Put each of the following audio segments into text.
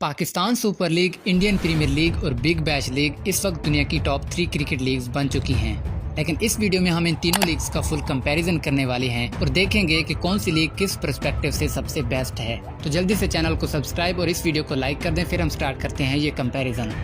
Pakistan super league, Indian premier league और big bash league इस वक्त दुनिया की टॉप 3 क्रिकेट लीग्स बन चुकी हैं। लेकिन इस वीडियो में हम इन तीनों लीग्स का फुल कंपैरिजन करने वाले हैं और देखेंगे कि कौन सी लीग किस पर्सपेक्टिव से सबसे बेस्ट है। तो जल्दी से चैनल को सब्सक्राइब और इस वीडियो को लाइक कर दें, फिर हम स्टार्ट करते हैं ये कंपैरिजन।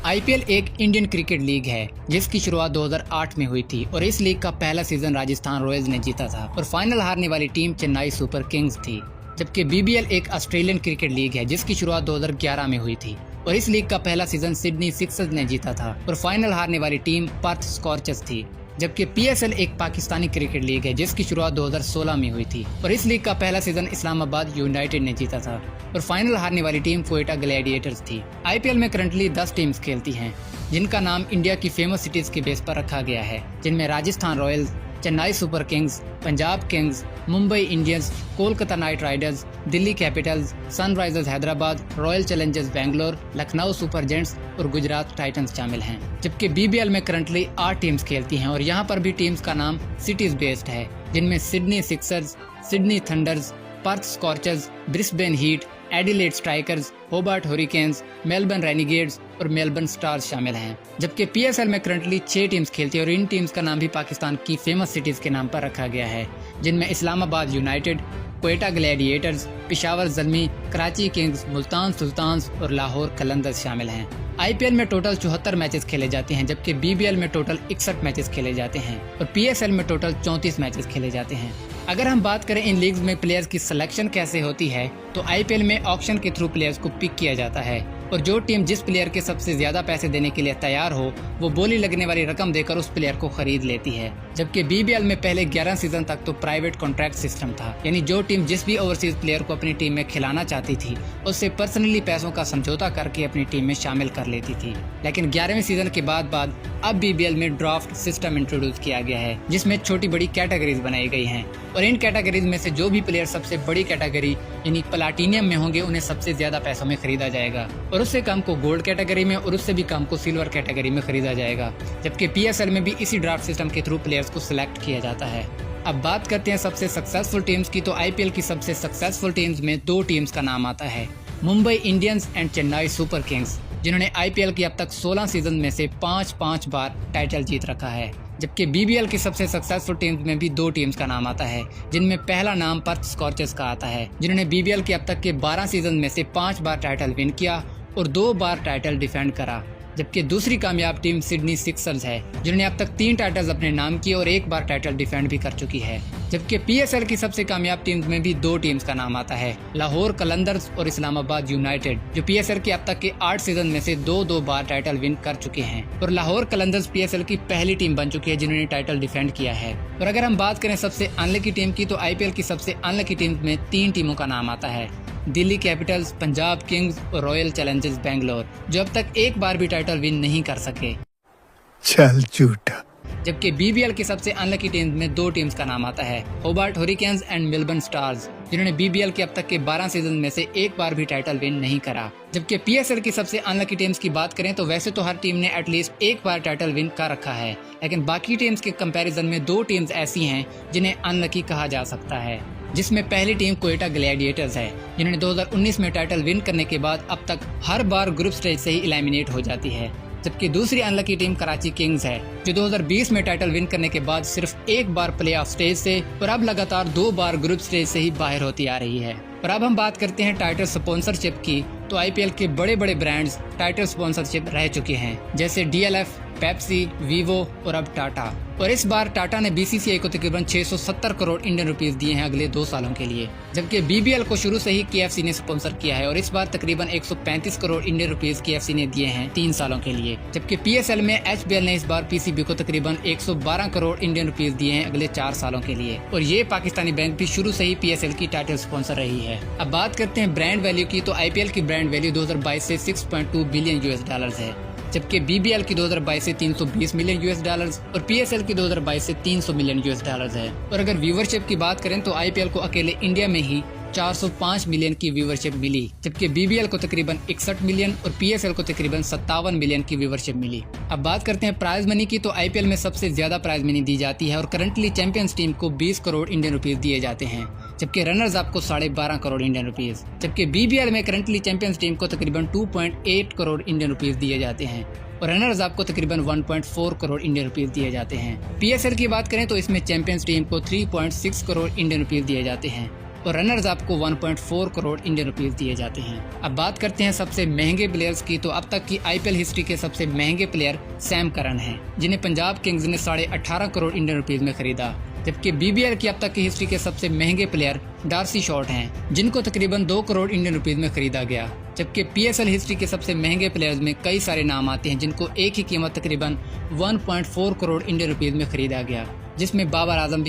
आईपीएल एक इंडियन क्रिकेट लीग है जिसकी शुरुआत 2008 में हुई थी और इस लीग का पहला सीजन राजस्थान रॉयल्स ने जीता था और फाइनल हारने वाली टीम चेन्नई सुपर किंग्स थी। जबकि बीबीएल एक ऑस्ट्रेलियन क्रिकेट लीग है जिसकी शुरुआत 2011 में हुई थी और इस लीग का पहला सीजन सिडनी सिक्सर्स ने जीता था और फाइनल हारने वाली टीम पर्थ स्कॉर्चर्स थी। जबकि पीएसएल एक पाकिस्तानी क्रिकेट लीग है जिसकी शुरुआत 2016 में हुई थी और इस लीग का पहला सीजन इस्लामाबाद यूनाइटेड ने जीता था और फाइनल हारने वाली टीम क्वेटा ग्लैडिएटर्स थी। आईपीएल में करंटली 10 टीम्स खेलती हैं जिनका नाम इंडिया की फेमस सिटीज के बेस पर रखा गया है, जिनमें Rajasthan Royals, Chennai super Kings, Punjab Kings, Mumbai Indians, Kolkata night Riders, Delhi Capitals, Sunrisers Hyderabad, royal Challengers Bangalore, Lucknow super gents और गुजरात टाइटंस शामिल हैं। जबकि बीबीएल में करंटली 8 टीम्स खेलती हैं और यहाँ पर भी टीम्स का नाम सिटीज बेस्ड है, जिनमें Sydney Sixers, Sydney Thunders, Perth Scorchers, Brisbane Heat, Adelaide Strikers, Hobart Hurricanes, Melbourne Renegades और मेलबर्न स्टार्स शामिल हैं। जबकि पीएसएल में करंटली 6 टीम्स खेलती है और इन टीम्स का नाम भी पाकिस्तान की फेमस सिटीज के नाम पर रखा गया है, जिनमें Islamabad united, Quetta gladiators, Peshawar Zalmi, Karachi kings, Multan sultans और लाहौर कलंदर्स शामिल हैं। आईपीएल में टोटल 74 मैचेस खेले जाते हैं जबकि बीबीएल में टोटल 61 मैचेस खेले जाते हैं और पीएसएल में टोटल 34 मैचेस खेले जाते हैं। अगर हम बात करें इन लीग्स में प्लेयर्स की सिलेक्शन कैसे होती है तो आईपीएल में ऑक्शन के थ्रू प्लेयर्स को पिक किया जाता है और जो टीम जिस प्लेयर के सबसे ज्यादा पैसे देने के लिए तैयार हो वो बोली लगने वाली रकम देकर उस प्लेयर को खरीद लेती है। जबकि बीबीएल में पहले 11 सीजन तक तो प्राइवेट कॉन्ट्रैक्ट सिस्टम था, यानी जो टीम जिस भी ओवरसीज प्लेयर को अपनी टीम में खिलाना चाहती थी उससे पर्सनली पैसों का समझौता करके अपनी टीम में शामिल कर लेती थी। लेकिन 11वें सीजन के बाद अब बीबीएल में ड्राफ्ट सिस्टम इंट्रोड्यूस किया गया है जिसमें छोटी बड़ी कैटेगरीज बनाई गई हैं और इन कैटेगरीज में से जो भी प्लेयर सबसे बड़ी कैटेगरी यानी प्लाटिनियम में होंगे उन्हें सबसे ज्यादा पैसों में खरीदा जाएगा और उससे कम को गोल्ड कैटेगरी में और उससे भी कम को सिल्वर कैटेगरी में खरीदा जाएगा। जबकि पीएसएल में भी इसी ड्राफ्ट सिस्टम के थ्रू प्लेयर्स को सिलेक्ट किया जाता है। अब बात करते हैं सबसे सक्सेसफुल टीम्स की तो आईपीएल की सबसे सक्सेसफुल टीम्स में 2 टीम्स का नाम आता है, Mumbai Indians and Chennai super Kings, जिन्होंने आईपीएल की अब तक 16 सीजन में से 5 बार टाइटल जीत रखा है। जबकि बीबीएल की सबसे सक्सेसफुल टीम्स में भी 2 टीम्स का नाम आता है, जिनमें पहला नाम पर्थ स्कॉर्चर्स का आता है, जिन्होंने बीबीएल के अब तक के 12 सीजन में से 5 बार टाइटल विन किया और 2 बार टाइटल डिफेंड करा। जबकि दूसरी कामयाब टीम सिडनी सिक्सर्स है, जिन्होंने अब तक 3 टाइटल्स अपने नाम किए और 1 बार टाइटल डिफेंड भी कर चुकी है। जबकि पीएसएल की सबसे कामयाब टीम्स में भी 2 टीम्स का नाम आता है, लाहौर कलंदर्स और इस्लामाबाद यूनाइटेड, जो पीएसएल के अब तक के 8 सीजन में से 2 बार टाइटल विन कर चुके हैं और लाहौर कलंदर्स पीएसएल की पहली टीम बन चुकी है जिन्होंने टाइटल डिफेंड किया है। और अगर हम बात करें सबसे अनलकी टीम की तो आईपीएल की सबसे अनलकी टीम में 3 टीमों का नाम आता है, दिल्ली कैपिटल्स, पंजाब किंग्स और रॉयल चैलेंजर्स बैंगलोर, जो अब तक 1 बार भी टाइटल विन नहीं कर सके। चल झूठा। जबकि बीबीएल की सबसे अनलकी टीम में 2 टीम्स का नाम आता है, होबार्ट हुरिकेन्स एंड मेलबर्न स्टार्स, जिन्होंने बीबीएल के अब तक के 12 सीजन में से 1 बार भी टाइटल विन नहीं करा। जबकि पीएसएल की सबसे अनलकी टीम्स की बात करें तो वैसे तो हर टीम ने एटलीस्ट 1 बार टाइटल विन कर रखा है, लेकिन बाकी टीम्स के कंपैरिजन में 2 टीम्स ऐसी हैं जिन्हें अनलकी कहा जा सकता है, जिसमें पहली टीम क्वेटा ग्लैडिएटर्स है, जिन्होंने 2019 में टाइटल विन करने के बाद अब तक हर बार ग्रुप स्टेज से ही एलिमिनेट हो जाती है। जबकि दूसरी अनलकी टीम कराची किंग्स है, जो 2020 में टाइटल विन करने के बाद सिर्फ 1 बार प्ले ऑफ स्टेज से और अब लगातार 2 बार ग्रुप स्टेज से ही बाहर होती आ रही है। और अब हम बात करते हैं टाइटल स्पॉन्सरशिप की तो आईपीएल के बड़े बड़े ब्रांड्स टाइटल स्पॉन्सरशिप रह चुके हैं, जैसे डीएलएफ, पेप्सी, वीवो और अब टाटा। और इस बार टाटा ने बीसीसीआई को तकरीबन 670 करोड़ इंडियन रुपीस दिए हैं अगले 2 सालों के लिए। जबकि बीबीएल को शुरू से ही केएफसी ने स्पॉन्सर किया है और इस बार तकरीबन 135 करोड़ इंडियन रुपीस केएफसी ने दिए हैं 3 सालों के लिए। जबकि पीएसएल में एचबीएल ने इस बार पीसीबी को तकरीबन 112 करोड़ इंडियन रुपीस दिए हैं अगले 4 सालों के लिए और ये पाकिस्तानी बैंक भी शुरू से ही पीएसएल की टाइटल स्पॉन्सर रही है। अब बात करते हैं ब्रांड वैल्यू की तो आईपीएल की ब्रांड वैल्यू 2022 से 6.2 बिलियन $US है, जबकि बीबीएल की 2022 से 320 मिलियन $US और पीएसएल की 2022 से 300 मिलियन $US है। और अगर व्यूवरशिप की बात करें तो आईपीएल को अकेले इंडिया में ही 405 मिलियन की व्यूवरशिप मिली, जबकि बीबीएल को तकरीबन 61 मिलियन और पीएसएल को तकरीबन 57 मिलियन की व्यूवरशिप मिली। अब बात करते हैं प्राइज मनी की तो आईपीएल में सबसे ज्यादा प्राइज मनी दी जाती है और करंटली चैंपियंस टीम को 20 करोड़ इंडियन रुपीस दिए जाते हैं, जबकि रनर्स अप को 12.5 करोड़ इंडियन रुपीस। जबकि बीबीएल में करंटली चैंपियंस टीम को तकरीबन 2.8 करोड़ इंडियन रुपीस दिए जाते हैं और रनर्स अप को तकरीबन 1.4 करोड़ इंडियन रुपीस दिए जाते हैं। पीएसएल की बात करें तो इसमें चैंपियंस टीम को 3.6 करोड़ इंडियन रुपीस दिए जाते हैं और रनर्स अप को 1.4 करोड़ इंडियन रुपीस दिए जाते हैं। अब बात करते हैं सबसे महंगे प्लेयर्स की, तो अब तक की आईपीएल हिस्ट्री के सबसे महंगे प्लेयर सैम करन हैं, जिन्हें पंजाब किंग्स ने 18.5 करोड़ इंडियन रुपीस में खरीदा। जबकि बीबीएल की अब तक की हिस्ट्री के सबसे महंगे प्लेयर डार्सी शॉर्ट हैं, जिनको तकरीबन 2 करोड़ इंडियन रुपीस में खरीदा गया। जबकि पीएसएल हिस्ट्री के सबसे महंगे प्लेयर्स में कई सारे नाम आते हैं, जिनको एक ही कीमत तकरीबन 1.4 करोड़ इंडियन रुपीस में खरीदा गया, जिसमें बाबर आजम